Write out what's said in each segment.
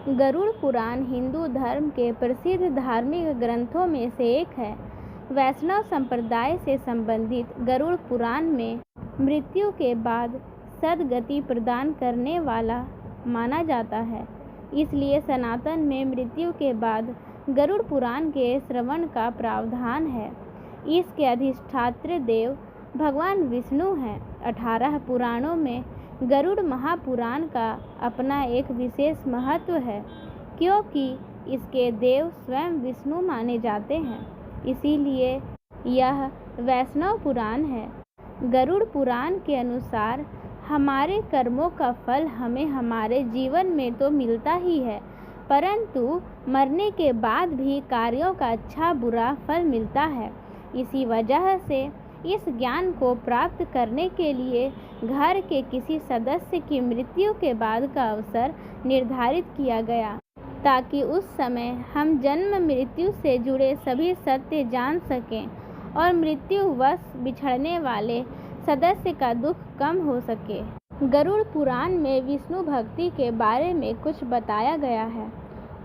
गरुड़ पुराण हिंदू धर्म के प्रसिद्ध धार्मिक ग्रंथों में से एक है। वैष्णव संप्रदाय से संबंधित गरुड़ पुराण में मृत्यु के बाद सद्गति प्रदान करने वाला माना जाता है। इसलिए सनातन में मृत्यु के बाद गरुड़ पुराण के श्रवण का प्रावधान है। इसके अधिष्ठात्र देव भगवान विष्णु हैं। 18 पुराणों में गरुड़ महापुराण का अपना एक विशेष महत्व है, क्योंकि इसके देव स्वयं विष्णु माने जाते हैं। इसीलिए यह वैष्णव पुराण है। गरुड़ पुराण के अनुसार हमारे कर्मों का फल हमें हमारे जीवन में तो मिलता ही है, परंतु मरने के बाद भी कार्यों का अच्छा बुरा फल मिलता है। इसी वजह से इस ज्ञान को प्राप्त करने के लिए घर के किसी सदस्य की मृत्यु के बाद का अवसर निर्धारित किया गया, ताकि उस समय हम जन्म मृत्यु से जुड़े सभी सत्य जान सकें और मृत्युवश बिछड़ने वाले सदस्य का दुख कम हो सके। गरुड़ पुराण में विष्णु भक्ति के बारे में कुछ बताया गया है।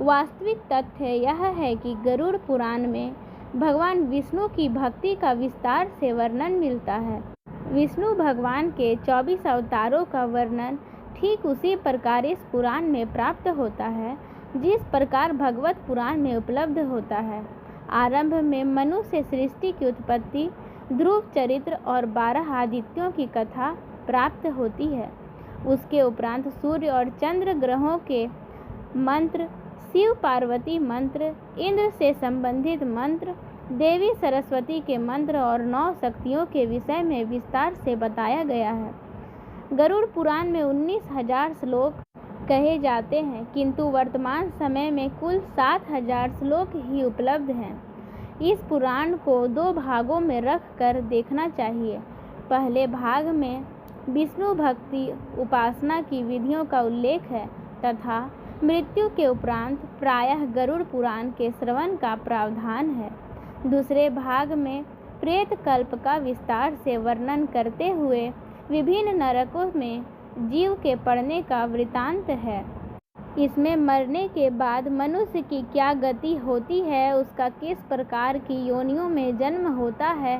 वास्तविक तथ्य यह है कि गरुड़ पुराण में भगवान विष्णु की भक्ति का विस्तार से वर्णन मिलता है। विष्णु भगवान के 24 अवतारों का वर्णन ठीक उसी प्रकार इस पुराण में प्राप्त होता है, जिस प्रकार भगवत पुराण में उपलब्ध होता है। आरंभ में मनु से सृष्टि की उत्पत्ति, ध्रुव चरित्र और 12 आदित्यों की कथा प्राप्त होती है। उसके उपरांत सूर्य और चंद्र ग्रहों के मंत्र, शिव पार्वती मंत्र, इंद्र से संबंधित मंत्र, देवी सरस्वती के मंत्र और 9 शक्तियों के विषय में विस्तार से बताया गया है। गरुड़ पुराण में 19,000 श्लोक कहे जाते हैं, किंतु वर्तमान समय में कुल 7,000 श्लोक ही उपलब्ध हैं। इस पुराण को 2 भागों में रख कर देखना चाहिए। पहले भाग में विष्णु भक्ति उपासना की विधियों का उल्लेख है तथा मृत्यु के उपरांत प्रायः गरुड़ पुराण के श्रवण का प्रावधान है। दूसरे भाग में प्रेत कल्प का विस्तार से वर्णन करते हुए विभिन्न नरकों में जीव के पड़ने का वृतांत है। इसमें मरने के बाद मनुष्य की क्या गति होती है, उसका किस प्रकार की योनियों में जन्म होता है,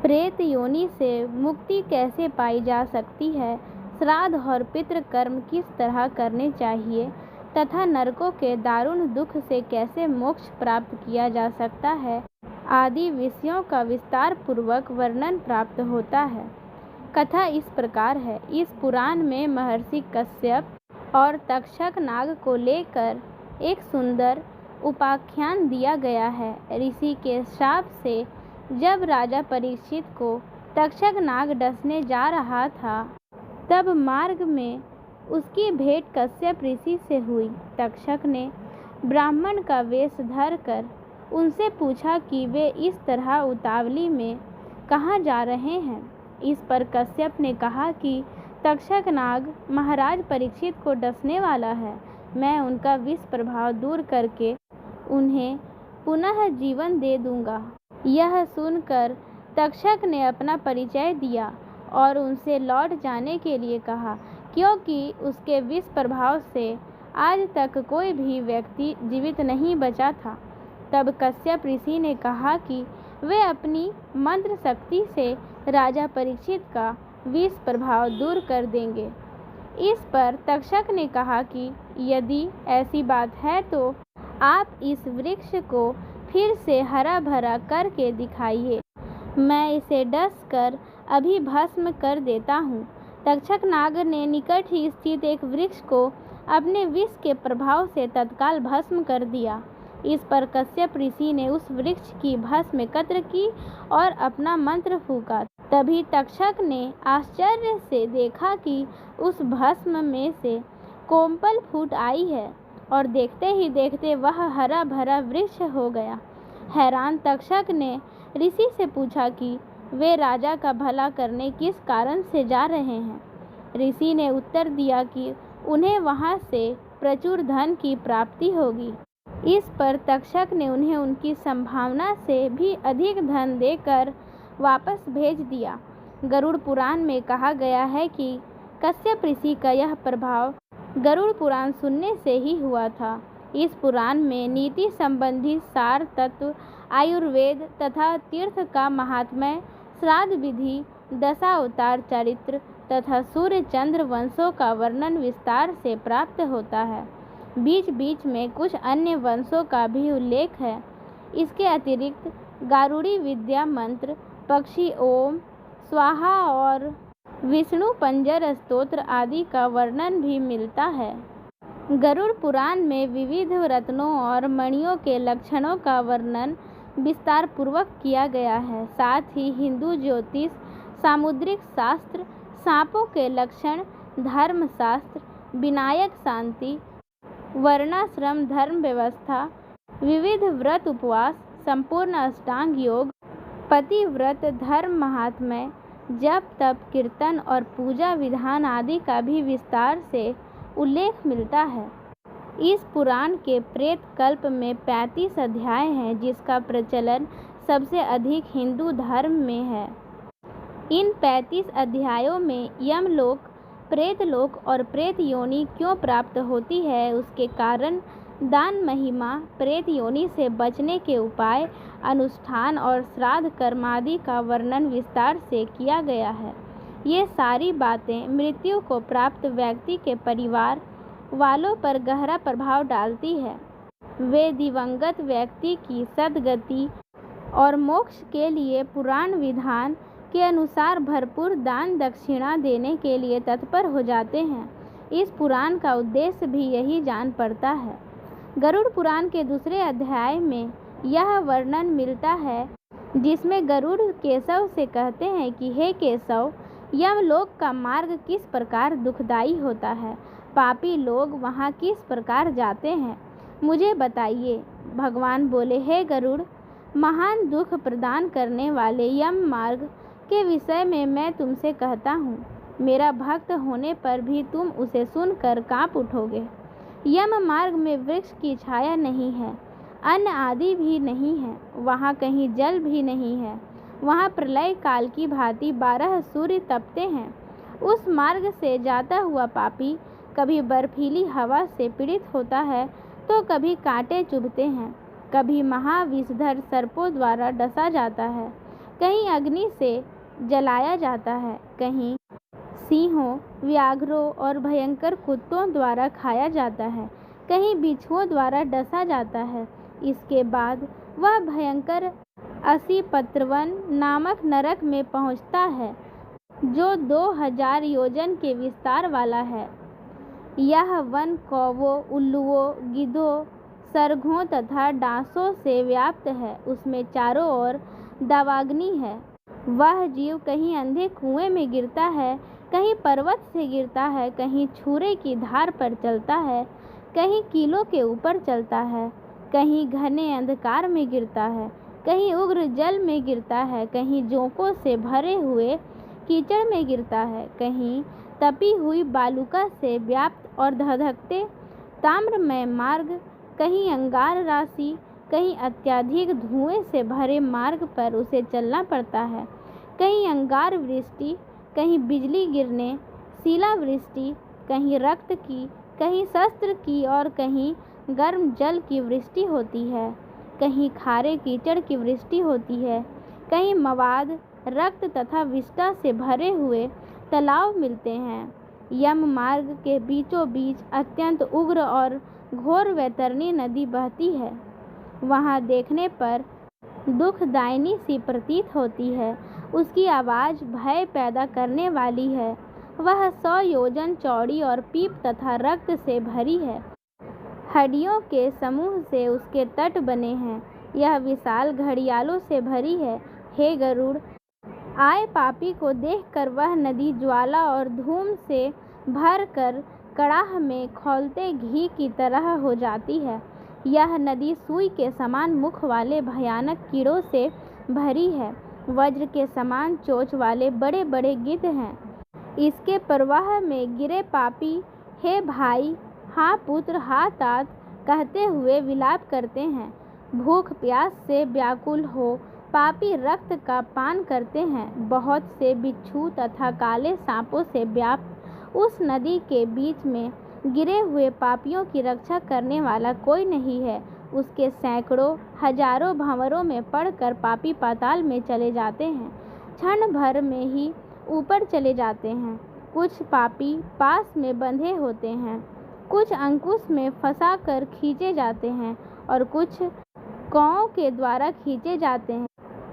प्रेत योनि से मुक्ति कैसे पाई जा सकती है, श्राद्ध और पितृ कर्म किस तरह करने चाहिए तथा नरकों के दारुण दुख से कैसे मोक्ष प्राप्त किया जा सकता है आदि विषयों का विस्तार पूर्वक वर्णन प्राप्त होता है। कथा इस प्रकार है। इस पुराण में महर्षि कश्यप और तक्षक नाग को लेकर एक सुंदर उपाख्यान दिया गया है। ऋषि के शाप से जब राजा परीक्षित को तक्षक नाग डसने जा रहा था, तब मार्ग में उसकी भेंट कश्यप ऋषि से हुई। तक्षक ने ब्राह्मण का वेश धर कर उनसे पूछा कि वे इस तरह उतावली में कहाँ जा रहे हैं। इस पर कश्यप ने कहा कि तक्षक नाग महाराज परीक्षित को डसने वाला है। मैं उनका विष प्रभाव दूर करके उन्हें पुनः जीवन दे दूंगा। यह सुनकर तक्षक ने अपना परिचय दिया और उनसे लौट जाने के लिए कहा, क्योंकि उसके विष प्रभाव से आज तक कोई भी व्यक्ति जीवित नहीं बचा था। तब कश्यप ऋषि ने कहा कि वे अपनी मंत्र शक्ति से राजा परीक्षित का विष प्रभाव दूर कर देंगे। इस पर तक्षक ने कहा कि यदि ऐसी बात है तो आप इस वृक्ष को फिर से हरा भरा करके दिखाइए, मैं इसे डस कर अभी भस्म कर देता हूँ। तक्षक नाग ने निकट ही स्थित एक वृक्ष को अपने विष के प्रभाव से तत्काल भस्म कर दिया। इस पर कश्यप ऋषि ने उस वृक्ष की भस्म एकत्र की और अपना मंत्र फूंका। तभी तक्षक ने आश्चर्य से देखा कि उस भस्म में से कोमल फूट आई है और देखते ही देखते वह हरा भरा वृक्ष हो गया। हैरान तक्षक ने ऋषि से पूछा कि वे राजा का भला करने किस कारण से जा रहे हैं। ऋषि ने उत्तर दिया कि उन्हें वहां से प्रचुर धन की प्राप्ति होगी। इस पर तक्षक ने उन्हें उनकी संभावना से भी अधिक धन देकर वापस भेज दिया। गरुड़ पुराण में कहा गया है कि कश्यप ऋषि का यह प्रभाव गरुड़ पुराण सुनने से ही हुआ था। इस पुराण में नीति संबंधी सार तत्व, आयुर्वेद तथा तीर्थ का महात्म्य, श्राद्ध विधि, दशावतार चरित्र तथा सूर्य चंद्र वंशों का वर्णन विस्तार से प्राप्त होता है। बीच बीच में कुछ अन्य वंशों का भी उल्लेख है। इसके अतिरिक्त गारुड़ी विद्या मंत्र, पक्षी ओम, स्वाहा और विष्णु पंजर स्तोत्र आदि का वर्णन भी मिलता है। गरुड़ पुराण में विविध रत्नों और मणियों के लक्षणों का वर्णन विस्तार पूर्वक किया गया है। साथ ही हिंदू ज्योतिष, सामुद्रिक शास्त्र, सांपों के लक्षण, धर्मशास्त्र, विनायक शांति, वर्णाश्रम धर्म व्यवस्था, विविध व्रत उपवास, संपूर्ण अष्टांग योग, पतिव्रत धर्म महात्म्य, जप तप कीर्तन और पूजा विधान आदि का भी विस्तार से उल्लेख मिलता है। इस पुराण के प्रेत कल्प में 35 अध्याय हैं, जिसका प्रचलन सबसे अधिक हिंदू धर्म में है। इन 35 अध्यायों में यमलोक, प्रेतलोक और प्रेत योनि क्यों प्राप्त होती है, उसके कारण, दान महिमा, प्रेत योनि से बचने के उपाय, अनुष्ठान और श्राद्ध कर्म आदि का वर्णन विस्तार से किया गया है। ये सारी बातें मृत्यु को प्राप्त व्यक्ति के परिवार वालों पर गहरा प्रभाव डालती है। वे दिवंगत व्यक्ति की सद्गति और मोक्ष के लिए पुराण विधान के अनुसार भरपूर दान दक्षिणा देने के लिए तत्पर हो जाते हैं। इस पुराण का उद्देश्य भी यही जान पड़ता है। गरुड़ पुराण के दूसरे अध्याय में यह वर्णन मिलता है, जिसमें गरुड़ केशव से कहते हैं कि हे केशव, यमलोक का मार्ग किस प्रकार दुखदाई होता है, पापी लोग वहाँ किस प्रकार जाते हैं, मुझे बताइए। भगवान बोले, हे गरुड़, महान दुख प्रदान करने वाले यम मार्ग के विषय में मैं तुमसे कहता हूँ। मेरा भक्त होने पर भी तुम उसे सुनकर कांप उठोगे। यम मार्ग में वृक्ष की छाया नहीं है, अन्न आदि भी नहीं है, वहाँ कहीं जल भी नहीं है। वहाँ प्रलय काल की भांति 12 सूर्य तपते हैं। उस मार्ग से जाता हुआ पापी कभी बर्फीली हवा से पीड़ित होता है, तो कभी कांटे चुभते हैं, कभी महाविषधर सर्पों द्वारा डसा जाता है, कहीं अग्नि से जलाया जाता है, कहीं सिंहों, व्याघ्रों और भयंकर कुत्तों द्वारा खाया जाता है, कहीं बिच्छुओं द्वारा डसा जाता है। इसके बाद वह भयंकर असिपत्रवन नामक नरक में पहुंचता है, जो 2000 योजन के विस्तार वाला है। यह वन कौवों, उल्लुओं, गिद्धों, सरघों तथा डांसों से व्याप्त है। उसमें चारों ओर दावाग्नि है। वह जीव कहीं अंधे कुएं में गिरता है, कहीं पर्वत से गिरता है, कहीं छुरे की धार पर चलता है, कहीं कीलों के ऊपर चलता है, कहीं घने अंधकार में गिरता है, कहीं उग्र जल में गिरता है, कहीं जोंकों से भरे हुए कीचड़ में गिरता है, कहीं तपी हुई बालुका से व्याप्त और धधकते ताम्रमय मार्ग, कहीं अंगार राशि, कहीं अत्यधिक धुएं से भरे मार्ग पर उसे चलना पड़ता है, कहीं अंगार वृष्टि, कहीं बिजली गिरने, शिलावृष्टि, कहीं रक्त की, कहीं शस्त्र की और कहीं गर्म जल की वृष्टि होती है, कहीं खारे कीचड़ की वृष्टि होती है, कहीं मवाद, रक्त तथा विष्ठा से भरे हुए तालाब मिलते हैं। यम मार्ग के बीचों बीच अत्यंत उग्र और घोर वैतरणी नदी बहती है। वहाँ देखने पर दुखदायिनी सी प्रतीत होती है। उसकी आवाज़ भय पैदा करने वाली है। वह 100 योजन चौड़ी और पीप तथा रक्त से भरी है। हड्डियों के समूह से उसके तट बने हैं। यह विशाल घड़ियालों से भरी है। हे गरुड़, आए पापी को देखकर वह नदी ज्वाला और धूम से भर कर कड़ाह में खौलते घी की तरह हो जाती है। यह नदी सुई के समान मुख वाले भयानक कीड़ों से भरी है। वज्र के समान चोंच वाले बड़े बड़े गिद्ध हैं। इसके प्रवाह में गिरे पापी हे भाई, हाँ पुत्र, हाँ तात कहते हुए विलाप करते हैं। भूख प्यास से व्याकुल हो पापी रक्त का पान करते हैं। बहुत से बिच्छू तथा काले सांपों से व्याप्त उस नदी के बीच में गिरे हुए पापियों की रक्षा करने वाला कोई नहीं है। उसके सैकड़ों हजारों भंवरों में पड़कर पापी पाताल में चले जाते हैं, क्षण भर में ही ऊपर चले जाते हैं। कुछ पापी पास में बंधे होते हैं, कुछ अंकुश में फंसा कर खींचे जाते हैं और कुछ कौओं के द्वारा खींचे जाते हैं।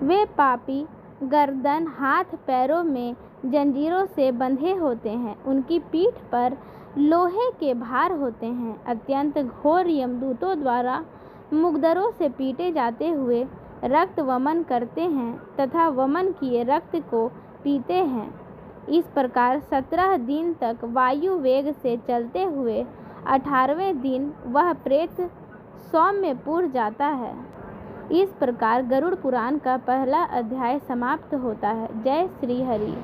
वे पापी गर्दन हाथ पैरों में जंजीरों से बंधे होते हैं, उनकी पीठ पर लोहे के भार होते हैं। अत्यंत घोर यमदूतों द्वारा मुग्दरों से पीटे जाते हुए रक्त वमन करते हैं तथा वमन किए रक्त को पीते हैं। इस प्रकार 17 दिन तक वायु वेग से चलते हुए 18वें दिन वह प्रेत सौम्यपुर जाता है। इस प्रकार गरुड़ पुराण का पहला अध्याय समाप्त होता है। जय श्री हरि।